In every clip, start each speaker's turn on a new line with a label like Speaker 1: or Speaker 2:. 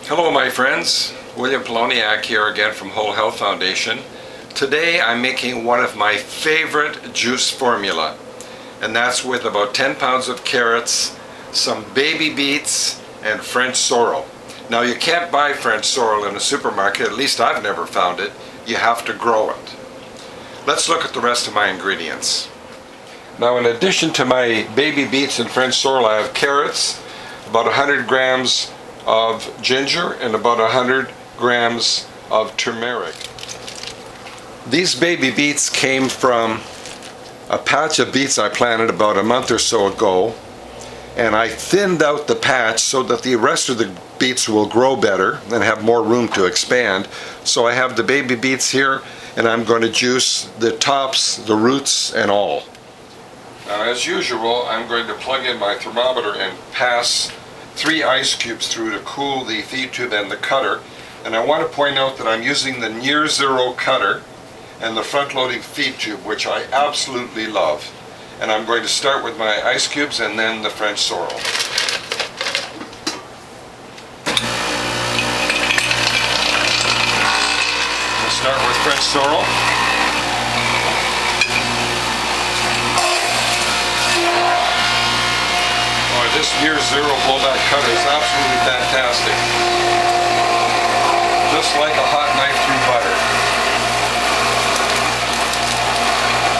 Speaker 1: Hello my friends, William Poloniak here again from Whole Health Foundation. Today I'm making one of my favorite juice formula, and that's with about 10 pounds of carrots, some baby beets, and French sorrel. Now you can't buy French sorrel in a supermarket, at least I've never found it. You have to grow it. Let's look at the rest of my ingredients. Now in addition to my baby beets and French sorrel, I have carrots, about 100 grams of ginger, and about 100 grams of turmeric. These baby beets came from a patch of beets I planted about a month or so ago, and I thinned out the patch so that the rest of the beets will grow better and have more room to expand. So I have the baby beets here, and I'm going to juice the tops, the roots, and all. Now as usual, I'm going to plug in my thermometer and pass 3 ice cubes through to cool the feed tube and the cutter. And I want to point out that I'm using the near zero cutter and the front loading feed tube, which I absolutely love. And I'm going to start with my ice cubes and then the French sorrel. We'll start with French sorrel. This near zero blowback cutter is absolutely fantastic. Just like a hot knife through butter.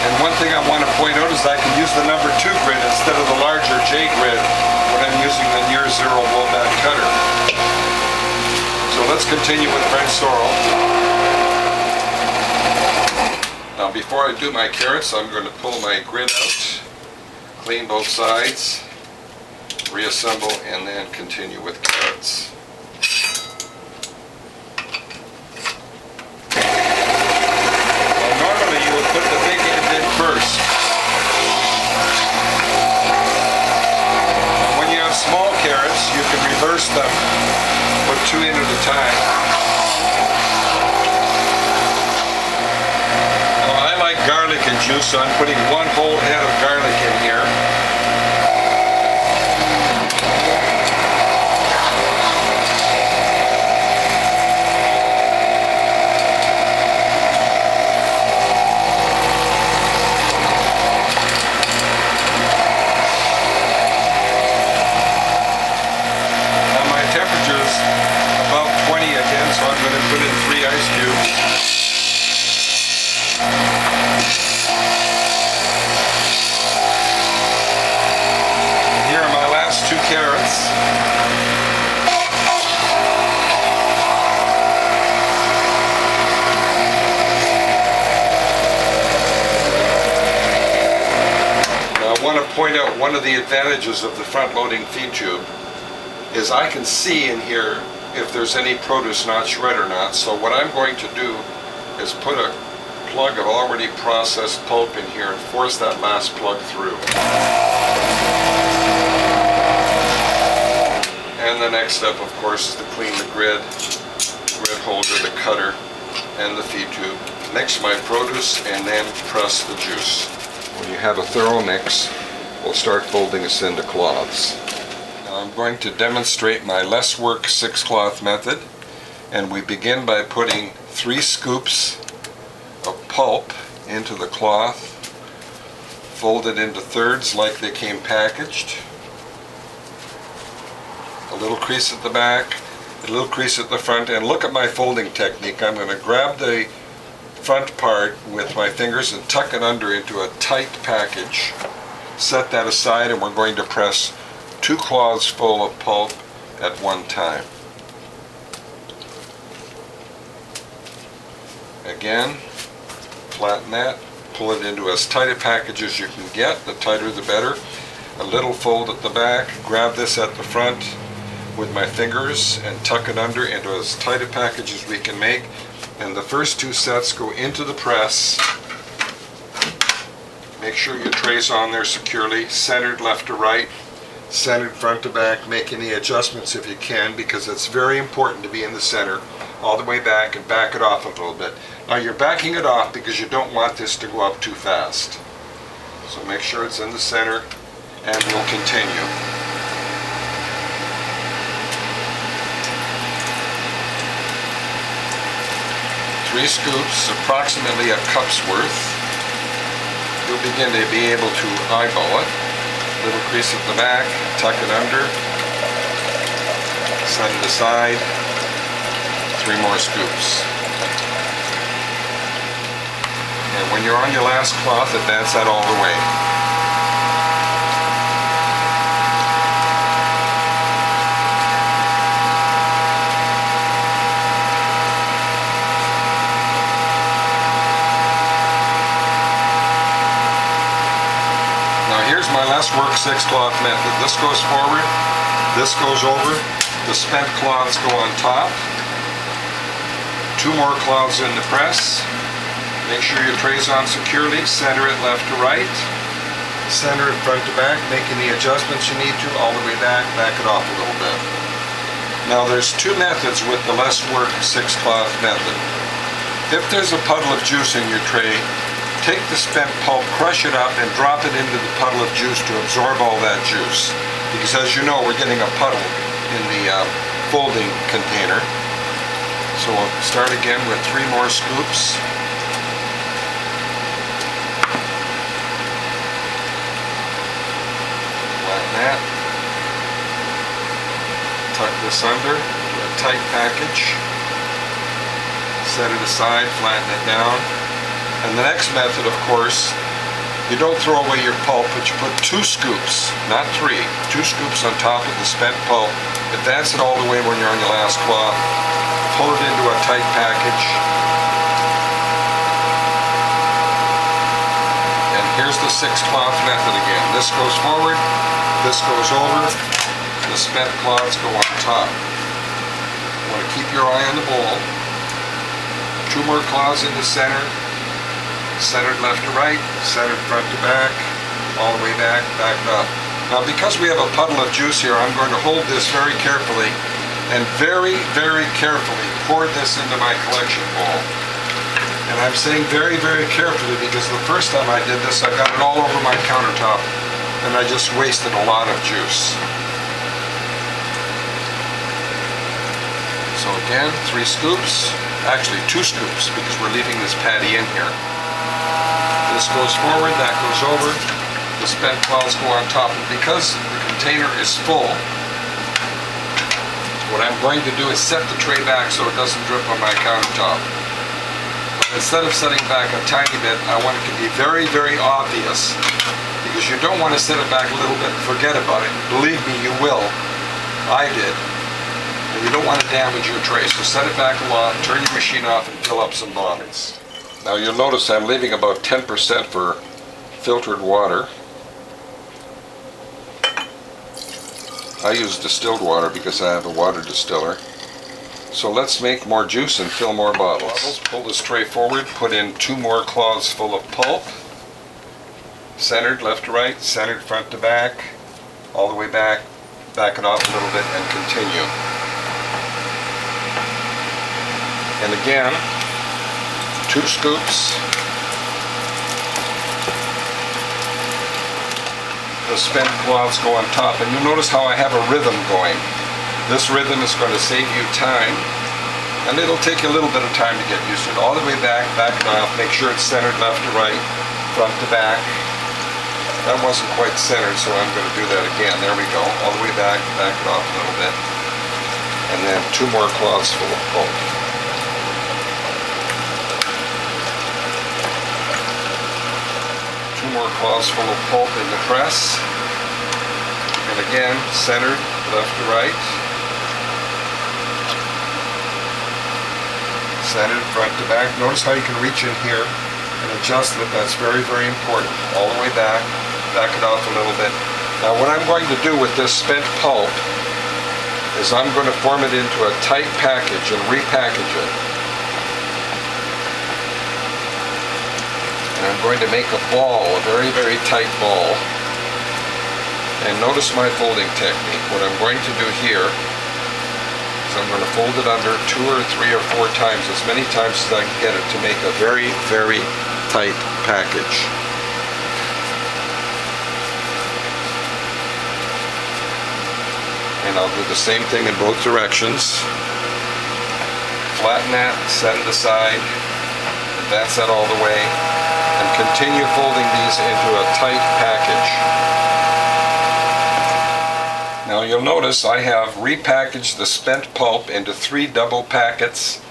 Speaker 1: And one thing I want to point out is I can use the number 2 grid instead of the larger J grid when I'm using the near zero blowback cutter. So let's continue with French sorrel. Now before I do my carrots, I'm going to pull my grid out, clean both sides, reassemble, and then continue with carrots. Well, normally you would put the big end in first. Now, when you have small carrots, you can reverse them, put 2 in at a time. Now, I like garlic and juice, so I'm putting 1 whole head of garlic in here. I want to point out one of the advantages of the front loading feed tube is I can see in here if there's any produce not shred or not. So what I'm going to do is put a plug of already processed pulp in here and force that last plug through. And the next step, of course, is to clean the grid holder, the cutter, and the feed tube. Mix my produce and then press the juice. When you have a thorough mix, we'll start folding this into cloths. Now I'm going to demonstrate my less work 6-cloth method, and we begin by putting 3 scoops of pulp into the cloth, folded into thirds like they came packaged. A little crease at the back, a little crease at the front, and look at my folding technique. I'm going to grab the front part with my fingers and tuck it under into a tight package. Set that aside, and we're going to press 2 cloths full of pulp at one time. Again, flatten that, pull it into as tight a package as you can get. The tighter the better. A little fold at the back, grab this at the front with my fingers and tuck it under into as tight a package as we can make. And the first 2 sets go into the press. Make sure your tray's on there securely, centered left to right, centered front to back. Make any adjustments if you can, because it's very important to be in the center, all the way back, and back it off a little bit. Now you're backing it off because you don't want this to go up too fast. So make sure it's in the center, and we'll continue. 3 scoops, approximately a cup's worth. You'll begin to be able to eyeball it. Little crease at the back, tuck it under, set it aside, 3 more scoops. And when you're on your last cloth, advance that all the way. Here's my less work 6-cloth method. This goes forward, this goes over, the spent cloths go on top, 2 more cloths in the press. Make sure your tray's on securely, center it left to right, center it front to back, making the adjustments you need to all the way back, back it off a little bit. Now there's 2 methods with the less work 6-cloth method. If there's a puddle of juice in your tray, take the spent pulp, crush it up, and drop it into the puddle of juice to absorb all that juice. Because as you know, we're getting a puddle in the folding container. So we'll start again with 3 more scoops. Flatten that. Tuck this under to a tight package. Set it aside, flatten it down. And the next method, of course, you don't throw away your pulp, but you put 2 scoops, not 3, 2 scoops on top of the spent pulp. Advance it all the way when you're on your last cloth. Pull it into a tight package. And here's the 6-cloth method again. This goes forward, this goes over, the spent cloths go on top. You want to keep your eye on the bowl. 2 more cloths in the center. Centered left to right, centered front to back, all the way back, back up. Now because we have a puddle of juice here, I'm going to hold this very carefully and very, very carefully pour this into my collection bowl. And I'm saying very, very carefully because the first time I did this, I got it all over my countertop and I just wasted a lot of juice. So again, 3 scoops, actually 2 scoops because we're leaving this patty in here. This goes forward, that goes over, the spent cloths go on top, and because the container is full, what I'm going to do is set the tray back so it doesn't drip on my countertop. Instead of setting back a tiny bit, I want it to be very, very obvious, because you don't want to set it back a little bit and forget about it. Believe me, you will. I did. And you don't want to damage your tray, so set it back a lot, turn your machine off, and fill up some bottles. Now you'll notice I'm leaving about 10% for filtered water. I use distilled water because I have a water distiller. So let's make more juice and fill more bottles. Pull this tray forward, put in 2 more cloths full of pulp. Centered left to right, centered front to back, all the way back, back it off a little bit and continue. And again, 2 scoops. The spent cloths go on top, and you'll notice how I have a rhythm going. This rhythm is going to save you time, and it'll take you a little bit of time to get used to it. All the way back, back it off, make sure it's centered left to right, front to back. That wasn't quite centered, so I'm going to do that again. There we go. All the way back, back it off a little bit. And then 2 more cloths full of pulp. More cloths full of pulp in the press, and again centered left to right, centered front to back. Notice how you can reach in here and adjust it. That's very, very important. All the way back, back it off a little bit. Now what I'm going to do with this spent pulp is I'm going to form it into a tight package and repackage it. And I'm going to make a ball, a very, very tight ball. And notice my folding technique. What I'm going to do here is I'm going to fold it under 2 or 3 or 4 times, as many times as I can get it, to make a very, very tight package. And I'll do the same thing in both directions. Flatten that, set it aside. Advance that all the way and continue folding these into a tight package. Now you'll notice I have repackaged the spent pulp into 3 double packets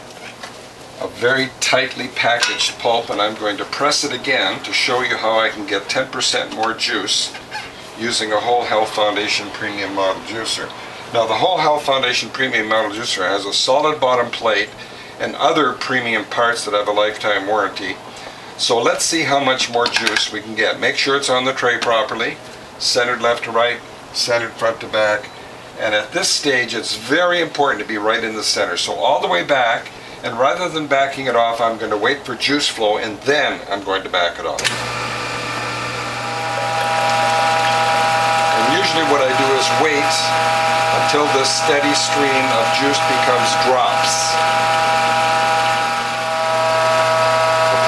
Speaker 1: of very tightly packaged pulp, and I'm going to press it again to show you how I can get 10% more juice using a Whole Health Foundation Premium Model Juicer. Now the Whole Health Foundation Premium Model Juicer has a solid bottom plate and other premium parts that have a lifetime warranty. So let's see how much more juice we can get. Make sure it's on the tray properly, centered left to right, centered front to back, and at this stage it's very important to be right in the center. So all the way back, and rather than backing it off, I'm going to wait for juice flow and then I'm going to back it off. And usually what I do is wait until this steady stream of juice becomes drops,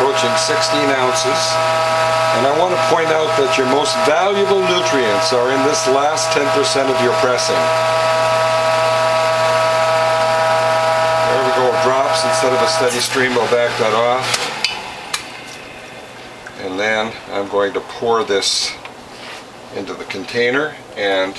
Speaker 1: approaching 16 ounces. And I want to point out that your most valuable nutrients are in this last 10% of your pressing. There we go, drops instead of a steady stream. I'll back that off. And then I'm going to pour this into the container and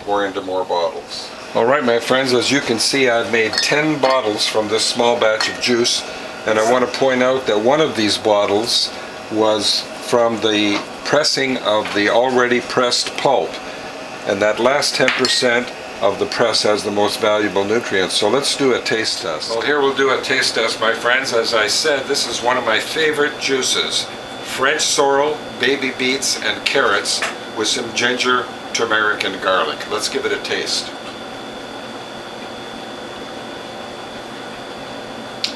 Speaker 1: pour into more bottles. Alright my friends, as you can see, I've made 10 bottles from this small batch of juice, and I want to point out that one of these bottles was from the pressing of the already pressed pulp, and that last 10% of the press has the most valuable nutrients. So let's do a taste test. Well, here we'll do a taste test, my friends. As I said, this is one of my favorite juices. French sorrel, baby beets, and carrots with some ginger, turmeric, and garlic. Let's give it a taste.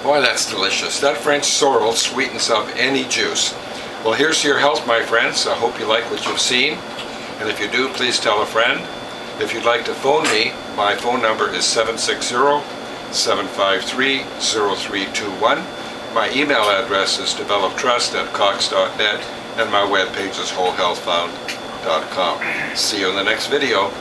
Speaker 1: Boy, that's delicious. That French sorrel sweetens up any juice. Well, here's to your health, my friends. I hope you like what you've seen. And if you do, please tell a friend. If you'd like to phone me, my phone number is 760-753-0321. My email address is developtrust@cox.net, and my webpage is wholehealthfound.com. See you in the next video.